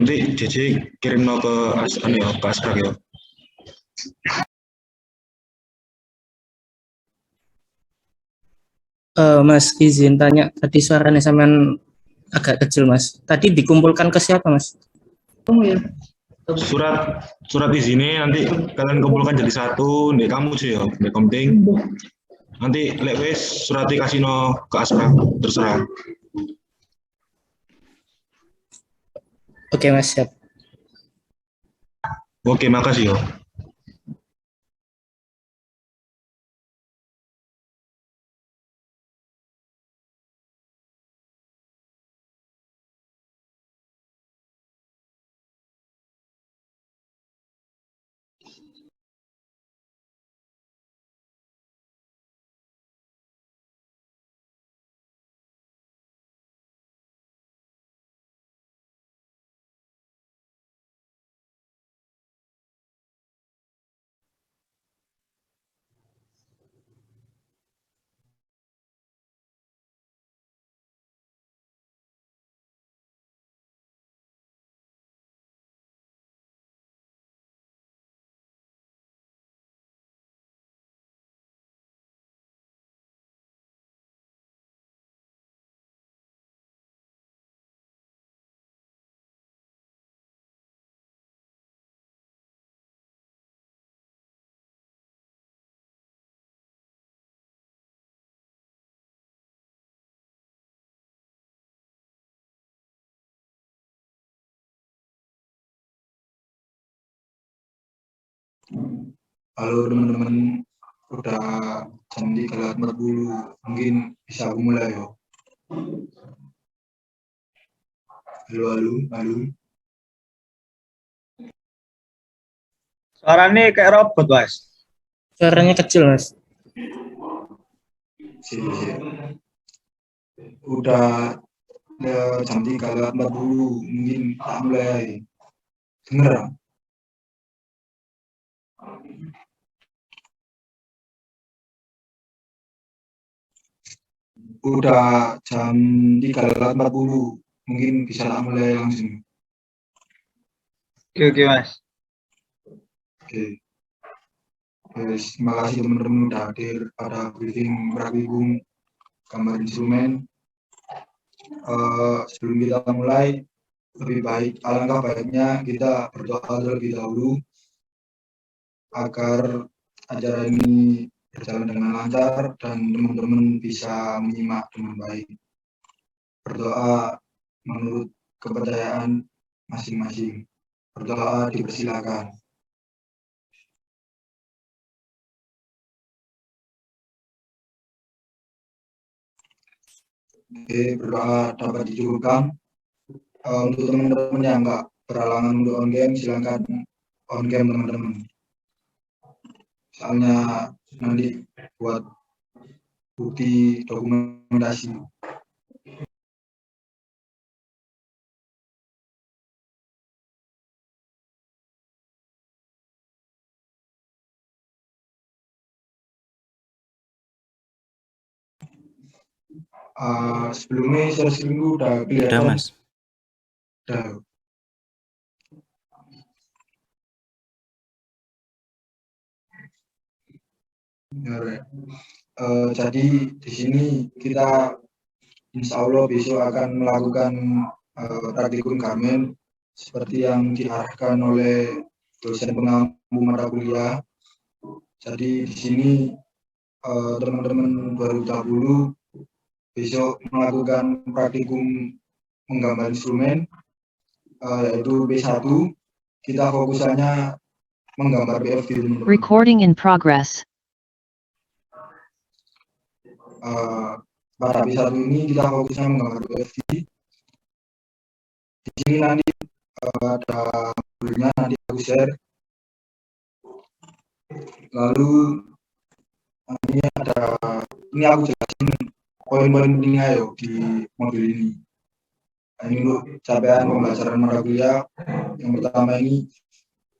Nanti JJ kirim no ke ke Asprak ya. Mas izin tanya, tadi suaranya sampean agak kecil Mas. Tadi dikumpulkan ke siapa Mas? Surat izinnya nanti kalian kumpulkan jadi satu, nih kamu sih ya, nih penting. Nanti lek wis surat dikasih no ke Asprak, terserah. Oke Mas, siap. Oke, makasih ya. Halo teman-teman, udah jam 3.40, mungkin bisa aku mulai ya. Halo. Suaranya kayak robot, Mas. Suaranya kecil Mas. Siap. Udah jam 3.40, mungkin tak mulai. Dengar? Udah jam 3.40, mungkin bisa tak mulai langsung. Oke, Mas. Oke. Terima kasih teman-teman udah hadir pada briefing Praktikum Gambar Instrumen. Sebelum kita mulai, lebih baik, alangkah baiknya kita berdoa terlebih dahulu agar acara ini berjalan dengan lancar dan teman-teman bisa menyimak dengan baik. Berdoa menurut kepercayaan masing-masing. Berdoa dipersilakan. Oke, berdoa dapat dicukupkan. Untuk teman-teman yang nggak berhalangan untuk on game, silakan on game teman-teman. Soalnya nanti buat bukti dokumentasi. Sebelumnya share screen udah kelihatan. Udah Mas. Udah. Jadi di sini kita insya Allah besok akan melakukan praktikum garmen seperti yang diarahkan oleh dosen pengampu mata kuliah. Jadi di sini teman-teman 2020 besok melakukan praktikum menggambar instrumen yaitu B1. Kita fokusannya menggambar BFD. Recording in progress. Pada B1 ini kita fokusnya menggambar BFD. Di sini nanti ada modulnya, nanti aku share. Lalu ini aku jelasin poin-poin pentingnya ya di modul ini. Ini untuk capaian pembelajaran mata kuliah. Yang pertama ini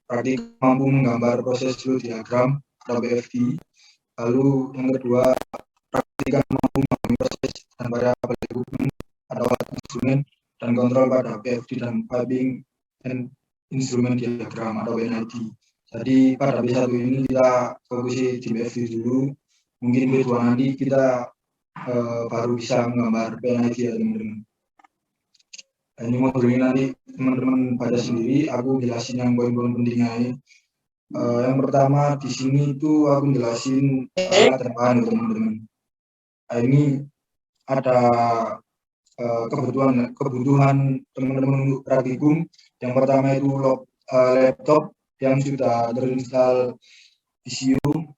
praktik mampu menggambar proses flow diagram atau BFD. Lalu yang kedua praktikan mampu memahami proses dan pada equipment atau instrumen dan kontrol pada BFD dan piping and instrument diagram atau NID. Jadi pada B1 ini kita fokusi tim FV dulu. Mungkin B2 nanti kita baru bisa menggambar PNID ya teman-teman. Ini modul ini nanti teman-teman baca sendiri. Aku jelasin yang poin-poin pentingnya. Yang pertama di sini itu aku jelasin latar belakang teman-teman. Ini ada kebutuhan teman-teman untuk praktikum. Yang pertama itu laptop yang sudah terinstall Visio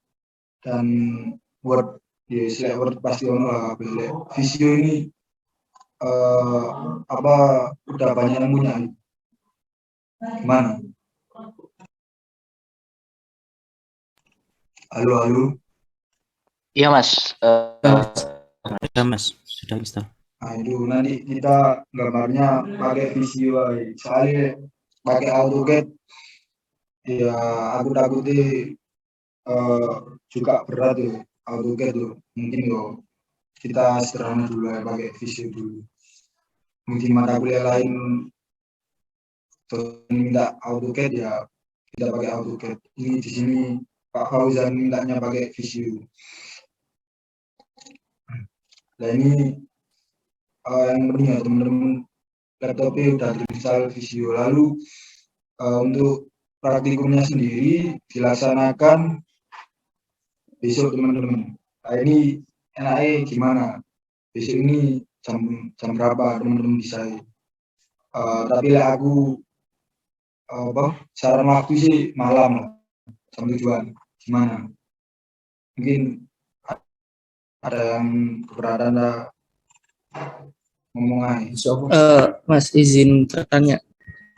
dan Word. Yes, Word pasti ono. Visio ini udah banyak yang punya. Gimana? Halo. Iya Mas. Ya Mas, sudah install. Nah itu nanti kita gambarnya pakai Visio. Soalnya pakai AutoCAD ya aku takutnya juga berat tuh AutoCAD tuh. Mungkin kita sederhana dulu ya, pakai Visio dulu. Mungkin mata kuliah lain tuh minta AutoCAD ya kita pakai AutoCAD. Ini di sini Pak Fauzan mintanya pakai Visio. Nah ini yang penting ya teman-teman, laptopnya udah terinstall Visio. Lalu untuk praktikumnya sendiri dilaksanakan besok teman-teman. Nah ini enaknya gimana? Besok ini jam berapa teman-teman bisa? Tapi aku saran waktu sih malam lah, jam 7-an. Gimana? Mungkin ada yang keberatan ngomong aja. Mas izin bertanya.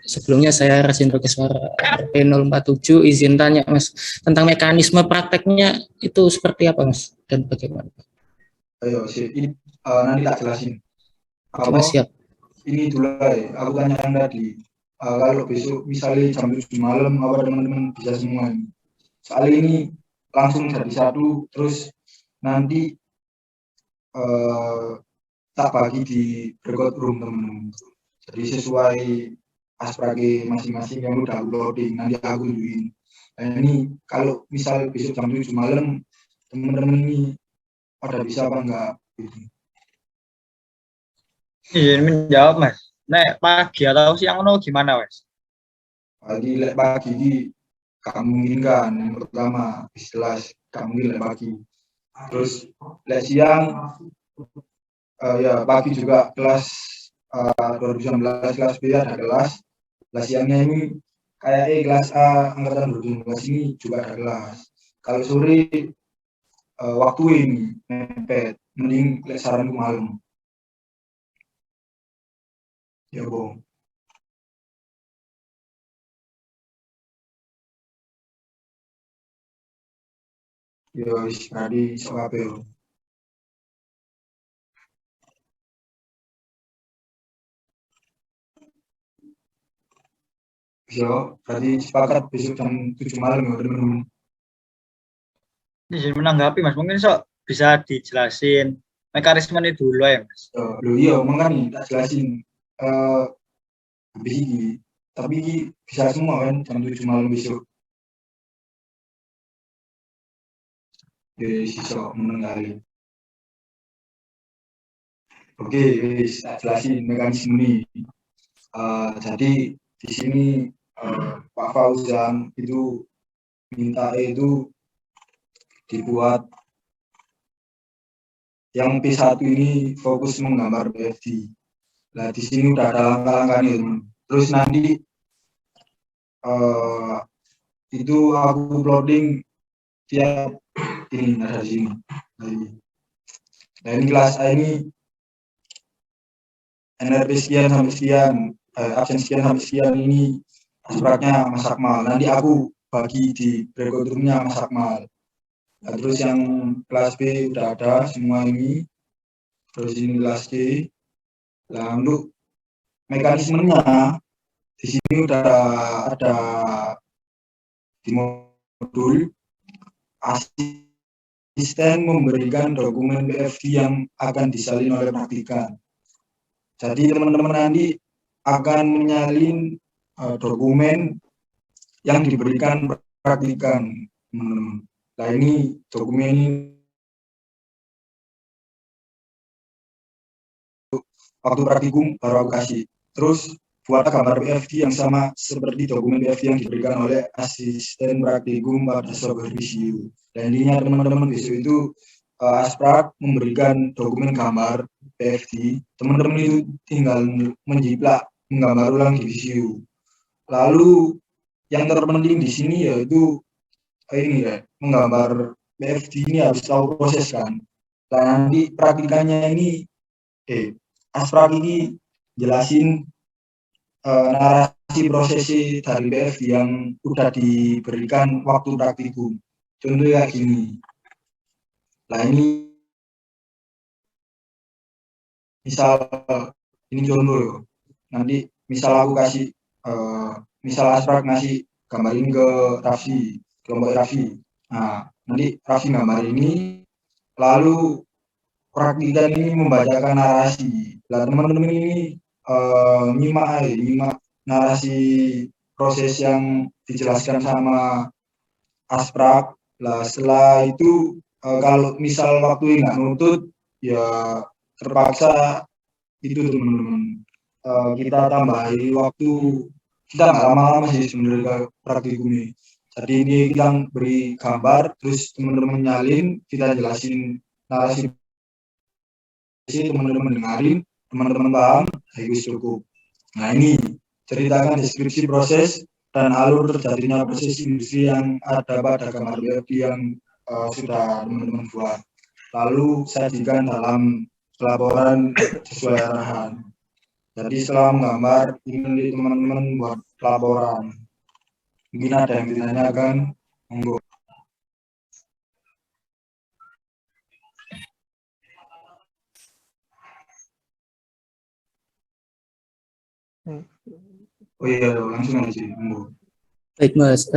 Sebelumnya saya Rasin Suara P047 izin tanya Mas tentang mekanisme prakteknya itu seperti apa Mas dan bagaimana? Ayo sih, nanti tak jelasin. Mas siap. Ini dulu ya, aku tanya yang tadi. Kalau besok misalnya jam 7 malam, apa teman-teman bisa semua ini? Soalnya ini langsung jadi satu, terus nanti tak bagi di record room teman-teman. Jadi sesuai asprage masing-masing yang udah uploading, nanti aku tunjukin. Nah ini kalau misal besok jam 7 malam, teman-teman ini pada bisa apa enggak? Gitu. Izin menjawab Mas. Nek pagi atau siang gimana Mas? Pagi pagi ini gak memungkinkan. Yang pertama jelas gak mungkin pagi. Terus siang ya pagi juga kelas 2019 kelas B ada kelas. Kelas siangnya ini kayak kelas A angkatan 2019 ini juga ada kelas. Kalau sore waktu ini mepet, mending saranku malam. Ya Bung. Yo tadi soal apa yo? Yo, tadi sepakat besok jam 7 malam ya teman-teman. Izin menanggapi Mas, mungkin bisa dijelasin mekanismenya dulu ya Mas. Loh iya, makanya tak jelasin. Habis ini, tapi bisa semua kan jam 7 malam besok. Sisa menenggali. Oke, tak jelasin mekanisme ini. Jadi di sini Pak Fauzan itu minta itu dibuat yang P1 ini fokus menggambar BFD. Nah di sini udah ada langkah-langkahnya. Terus nanti itu aku uploading tiap ini ada di sini. Nah ini kelas A ini NRP sekian sampai sekian, absen sekian sampai sekian ini aspraknya Mas Akmal. Nanti aku bagi di record room-nya Mas Akmal. Nah, terus yang kelas B udah ada semua ini. Terus ini kelas C. Nah untuk mekanismenya di sini udah ada di modul asisten memberikan dokumen BFD yang akan disalin oleh praktikan. Jadi teman-teman nanti akan menyalin dokumen yang diberikan praktikan, teman-teman. Nah, ini dokumen ini waktu praktikum baru aku kasih. Terus buat gambar PFD yang sama seperti dokumen PFD yang diberikan oleh asisten praktikum pada supervisi. Dan intinya teman-teman besok itu Asprak memberikan dokumen gambar PFD, teman-teman itu tinggal menjiplak menggambar ulang di VCU. Lalu yang terpenting di sini yaitu ini ya, menggambar PFD ini harus tahu proses kan. Dan nanti praktikannya ini Asprak ini jelasin narasi proses dari PFD yang udah diberikan waktu praktikum. Contohnya gini. Nah ini misal ini contoh, nanti misal aku kasih misal Asprak ngasih gambar ini ke Raffi, kelompok Raffi. Nah nanti Raffi gambar ini, lalu praktikan ini membacakan narasi. Lah teman-teman ini nyimak narasi proses yang dijelaskan sama Asprak. Lah setelah itu kalau misal waktu nggak nutut ya terpaksa itu teman-teman kita tambahi waktu, kita nggak lama-lama sih sebenarnya praktikum ini. Jadi ini kita beri gambar, terus teman-teman nyalin, kita jelasin narasi, teman-teman dengarin, teman-teman paham, itu cukup. Nah ini ceritakan deskripsi proses dan alur terjadinya proses industri yang ada pada gambar PFD yang sudah teman-teman buat. Lalu sajikan dalam laporan sesuai arahan. Jadi setelah menggambar, ini teman-teman buat laporan. Mungkin ada yang ditanyakan, monggo. Oh iya, langsung aja, monggo. Baik Mas,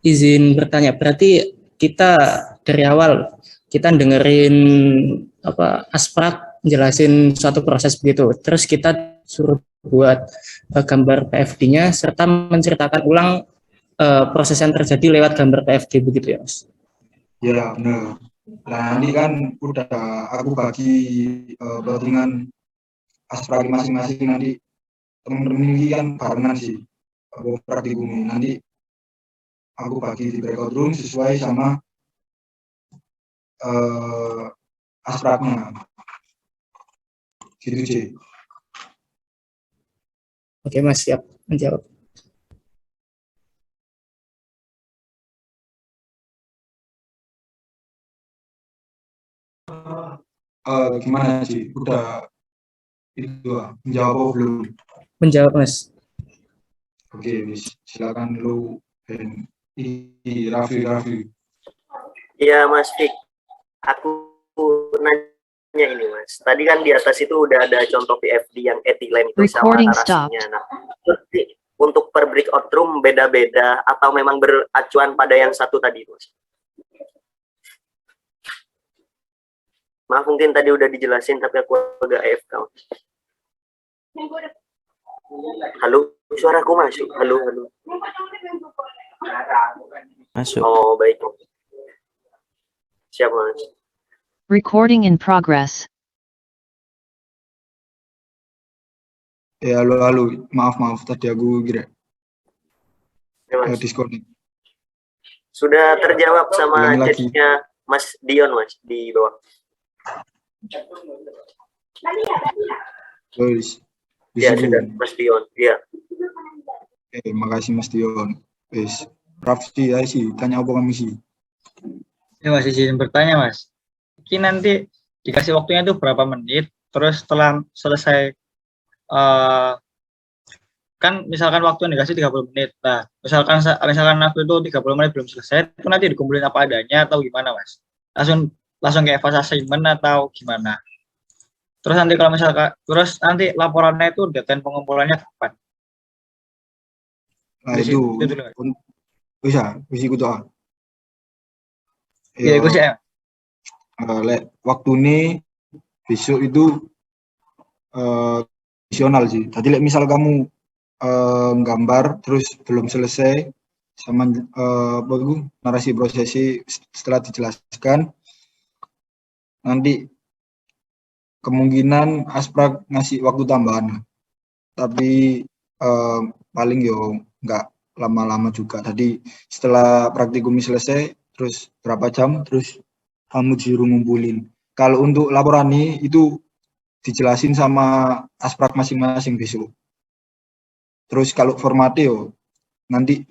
izin bertanya, berarti kita dari awal kita dengerin Asprak jelasin suatu proses begitu, terus kita suruh buat gambar PFD-nya serta menceritakan ulang proses yang terjadi lewat gambar PFD begitu ya Mas? Ya benar. Nah nanti kan udah aku bagi pentingan Asprak masing-masing, nanti teman-teman ini kan barengan sih praktikum ini. Nanti aku bagi di breakout room sesuai sama Aspraknya. Gitu sih. Oke Mas, siap menjawab. Gimana sih? Udah itu menjawab belum? Menjawab Mas. Oke, silakan lu Raffi. Iya Mas Fik, aku nanya ini Mas. Tadi kan di atas itu udah ada contoh PFD yang ethylene itu sama narasinya. Nah, untuk per breakout room beda-beda atau memang beracuan pada yang satu tadi Mas? Maaf mungkin tadi udah dijelasin tapi aku agak AFK. Halo, suaraku masuk. Halo. Masuk. Oh, baik. Siap, Mas. Recording in progress. Ya, halo. Maaf. Tadi aku kira Ya, disconnect. Sudah terjawab sama Ulangi lagi. chatnya Mas Dion, Mas, di bawah. Ya, sudah, Mas Dion. Iya. Oke, makasih Mas Dion. Raffi, ayo sih, tanya apa kami sih? Ini masih izin bertanya Mas. Ini nanti dikasih waktunya itu berapa menit, terus setelah selesai kan misalkan waktu yang dikasih 30 menit. Nah, misalkan waktu itu 30 menit belum selesai, itu nanti dikumpulin apa adanya atau gimana Mas? Langsung kayak fase assignment atau gimana? Terus nanti kalau misalkan nanti laporannya itu deadline pengumpulannya kapan? Nah, itu bisa ikut doa. Iya, ikut sih ya. Waktu ini besok itu visional sih. Tadi misal kamu gambar terus belum selesai sama narasi prosesi setelah dijelaskan, nanti kemungkinan Asprak ngasih waktu tambahan, tapi paling yo nggak lama-lama juga. Tadi setelah praktikum selesai, terus berapa jam, terus kamu disuruh ngumpulin. Kalau untuk laporan itu dijelasin sama Asprak masing-masing besok. Terus kalau formatnya yo nanti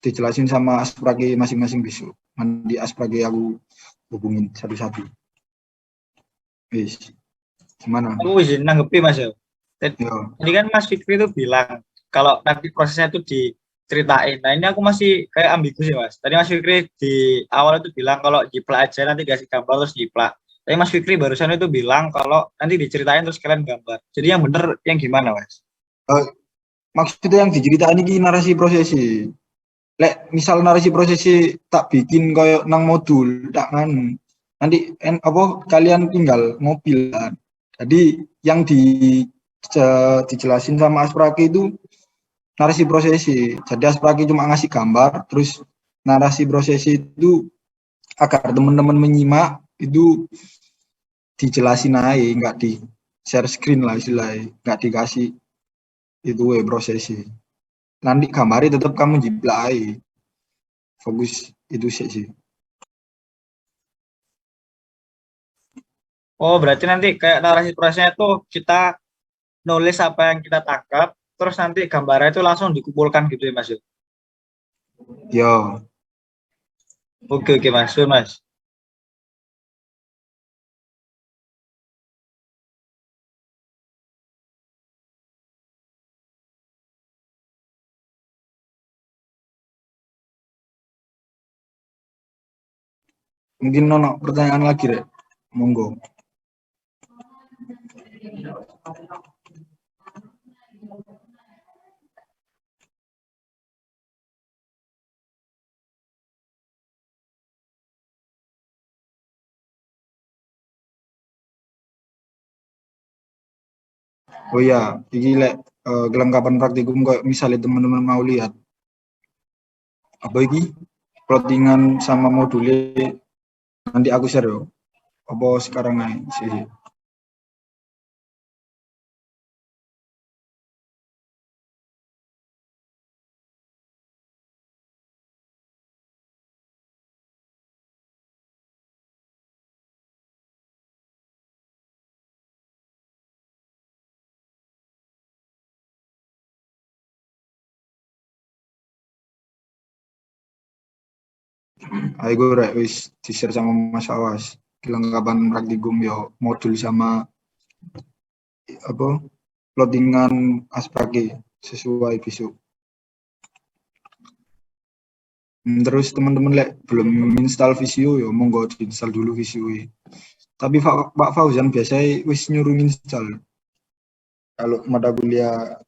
dijelasin sama Asprak masing-masing besok. Nanti Asprak aku hubungin satu-satu. Wis. Gimana? Aku izin nanggepi Mas ya. Yo. Tadi kan Mas Fikri itu bilang kalau nanti prosesnya itu diceritain. Nah ini aku masih kayak ambigu sih Mas. Tadi Mas Fikri di awal itu bilang kalau jiplak aja nanti kasih gambar terus jiplak. Tapi Mas Fikri barusan itu bilang kalau nanti diceritain terus kalian gambar. Jadi yang bener yang gimana Mas? Maksudnya yang diceritain ini narasi prosesi. Lek misal narasi prosesi tak bikin koyo nang modul tak kan nanti kalian tinggal mobil kan. Jadi yang dijelasin sama Aspraki itu narasi prosesi. Jadi Aspraki cuma ngasih gambar, terus narasi prosesi itu agar teman-teman menyimak itu dijelasin aja, nggak di share screen lah istilahnya, nggak dikasih itu prosesi. Nanti gambarnya tetap kamu jiplak, fokus itu sih. Oh berarti nanti kayak narasi prosesnya itu kita nulis apa yang kita tangkap, terus nanti gambarnya itu langsung dikumpulkan gitu ya Mas? Yo. Oke Mas, Mas. Mungkin nono pertanyaan lagi Rek. Monggo. Oh ya, ini kelengkapan praktikum kok misalnya teman-teman mau lihat apa ini plottingan sama modulnya nanti aku share yo. Apa sekarang aja sih. Ayo gue wis di-share sama Mas Awas kelengkapan praktikum yo modul sama apa plottingan Aspraki sesuai besok. Terus teman-teman belum install Visio ya monggo diinstal dulu Visio. Tapi Pak Fauzan biasanya wis nyuruh install kalau mata kuliah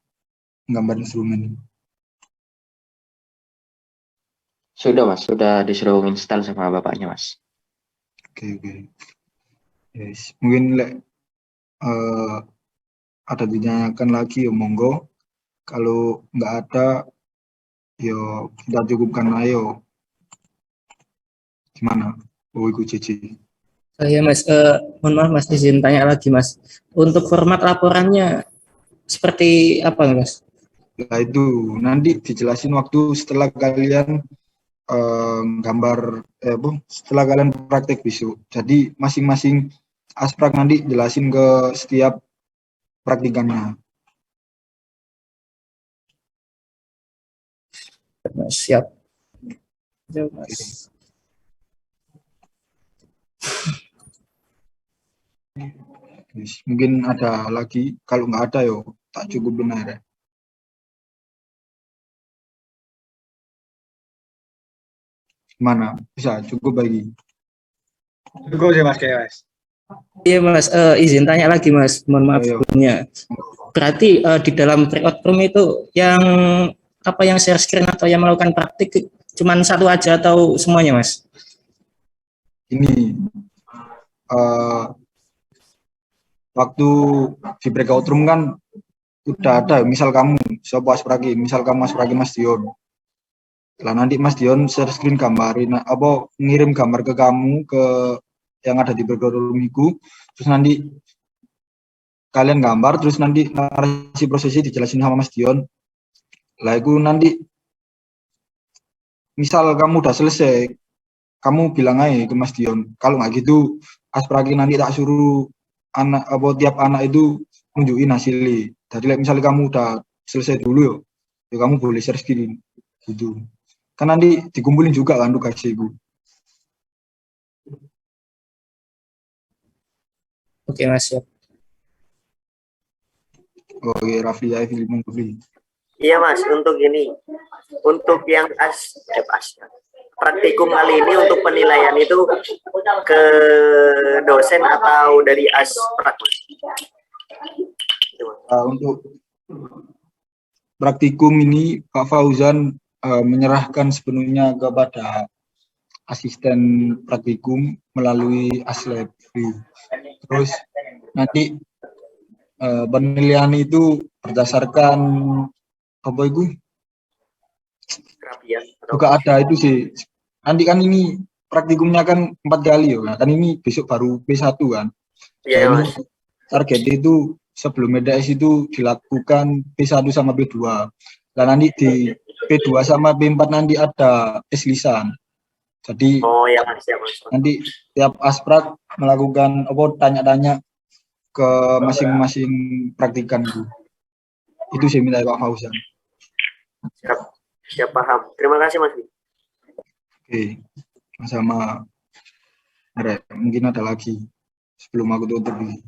gambar instrumen. Sudah Mas, sudah disuruh install sama bapaknya Mas. Oke. Yes. Mungkin ada ditanyakan lagi ya monggo. Kalau nggak ada yo kita cukupkan ayo. Gimana? Oh ikut Cici. Ya Mas, mohon maaf Mas, izin tanya lagi Mas. Untuk format laporannya seperti apa Mas? Nah itu nanti dijelasin waktu setelah kalian gambar setelah kalian praktek besok. Jadi masing-masing Asprak nanti jelasin ke setiap praktikannya. Mas, siap. Jauh, Mas. Mungkin ada lagi, kalau nggak ada yo tak cukup benar ya. Mana bisa cukup bagi? Cukup sih Mas kayak Mas. Iya Mas, izin tanya lagi Mas, mohon maaf sebelumnya. Berarti di dalam breakout room itu yang apa yang share screen atau yang melakukan praktik cuman satu aja atau semuanya Mas? Ini waktu di breakout room kan udah ada, misal kamu siapa Aspragi, misal kamu Aspragi Mas Dion. Lah nanti Mas Dion share screen gambarin apa ngirim gambar ke kamu ke yang ada di background itu, terus nanti kalian gambar, terus nanti narasi prosesnya dijelasin sama Mas Dion. Lah itu nanti misal kamu udah selesai, kamu bilang aja ke Mas Dion. Kalau nggak gitu, Aspragi nanti tak suruh anak apa tiap anak itu nunjukin hasilnya. Jadi misalnya kamu udah selesai dulu ya kamu boleh share screen gitu. Kan nanti dikumpulin juga kan tugasnya itu. Oke Mas ya. Oke, Rafli ya, Film Rafli. Iya Mas, untuk ini, untuk yang praktikum kali ini untuk penilaian itu ke dosen atau dari Asprak? Untuk praktikum ini Pak Fauzan menyerahkan sepenuhnya kepada asisten praktikum melalui Aslab. Terus nanti penilaian itu berdasarkan apa itu? Juga ada itu sih. Nanti kan ini praktikumnya kan 4 kali ya. Kan ini besok baru P1 kan. Iya Mas. Target itu sebelum MEDAS itu dilakukan P1 sama P2. Dan nanti di P2 sama P4 nanti ada tes lisan. Jadi ya Mas, ya Mas. Nanti tiap Asprak melakukan apa tanya-tanya ke masing-masing praktikan itu. Itu sih minta Pak Fauzan. Siap paham. Terima kasih Mas. Oke. Sama. Ada mungkin ada lagi sebelum aku tutup ini.